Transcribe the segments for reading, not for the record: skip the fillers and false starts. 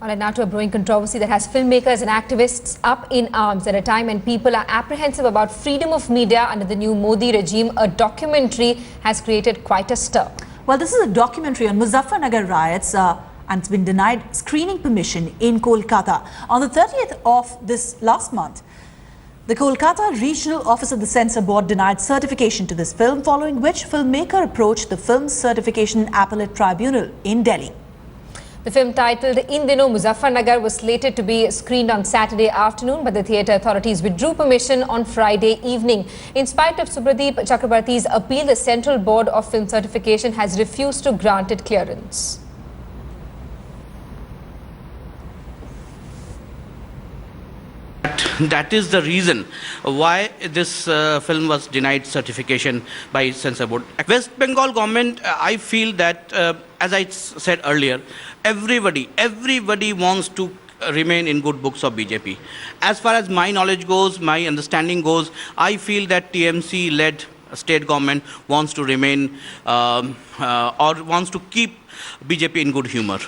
All right, now to a brewing controversy that has filmmakers and activists up in arms at a time when people are apprehensive about freedom of media under the new Modi regime. A documentary has created quite a stir. Well, this is a documentary on Muzaffarnagar riots and it's been denied screening permission in Kolkata. On the 30th of this last month, the Kolkata Regional Office of the Censor Board denied certification to this film, following which filmmaker approached the Film Certification Appellate Tribunal in Delhi. The film, titled In Dino Muzaffarnagar, was slated to be screened on Saturday afternoon, but the theatre authorities withdrew permission on Friday evening. In spite of Supradeep Chakrabarti's appeal, the Central Board of Film Certification has refused to grant it clearance. That is the reason why this film was denied certification by Censor Board. West Bengal government, I feel that, as I said earlier, everybody wants to remain in good books of BJP. As far as my knowledge goes, my understanding goes, I feel that TMC-led state government wants to remain or wants to keep BJP in good humor.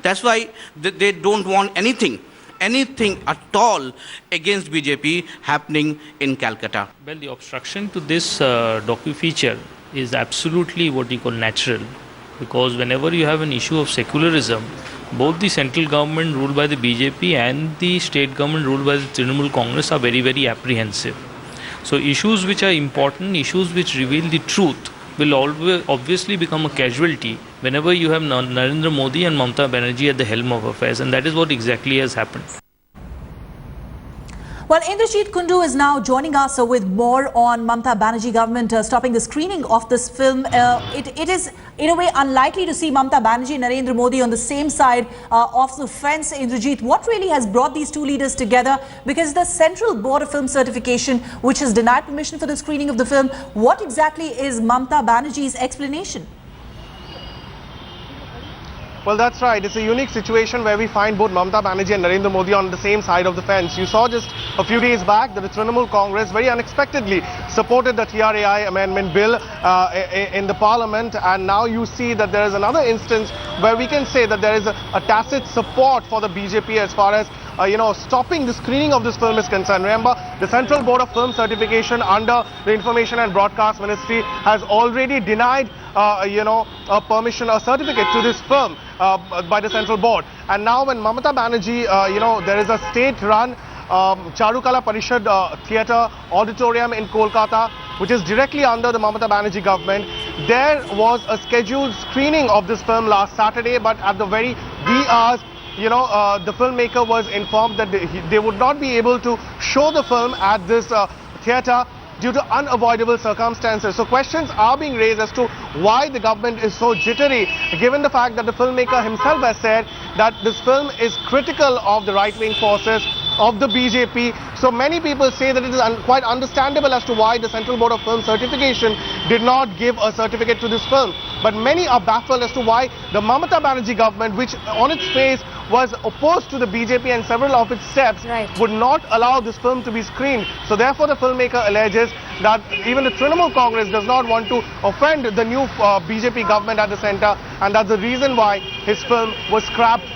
That's why they don't want anything at all against BJP happening in Calcutta. Well, the obstruction to this docu feature is absolutely what you call natural, because whenever you have an issue of secularism, both the central government ruled by the BJP and the state government ruled by the Tribunal Congress are very apprehensive. So issues which are important, issues which reveal the truth, will always obviously become a casualty whenever you have Narendra Modi and Mamata Banerjee at the helm of affairs, and that is what exactly has happened. Well, Indrajit Kundu is now joining us with more on Mamata Banerjee government stopping the screening of this film. It is in a way unlikely to see Mamata Banerjee and Narendra Modi on the same side of the fence. Indrajit, what really has brought these two leaders together? Because the Central Board of Film Certification, which has denied permission for the screening of the film, what exactly is Mamata Banerjee's explanation? Well, that's right. It's a unique situation where we find both Mamata Banerjee and Narendra Modi on the same side of the fence. You saw just a few days back that the Tribunal Congress very unexpectedly supported the TRAI amendment bill in the parliament, and now you see that there is another instance where we can say that there is a tacit support for the BJP as far as stopping the screening of this film is concerned. Remember, the Central Board of Film Certification under the Information and Broadcast Ministry has already denied a certificate to this film by the Central Board. And now when Mamata Banerjee, there is a state-run Charukala Parishad Theatre Auditorium in Kolkata, which is directly under the Mamata Banerjee government. There was a scheduled screening of this film last Saturday, but at the very wee hours, the filmmaker was informed that they would not be able to show the film at this theatre due to unavoidable circumstances. So questions are being raised as to why the government is so jittery, given the fact that the filmmaker himself has said that this film is critical of the right-wing forces of the BJP. So many people say that it is quite understandable as to why the Central Board of Film Certification did not give a certificate to this film. But many are baffled as to why the Mamata Banerjee government, which on its face was opposed to the BJP and several of its steps, would not allow this film to be screened. So therefore the filmmaker alleges that even the Tribunal Congress does not want to offend the new BJP government at the centre, and that's the reason why his film was scrapped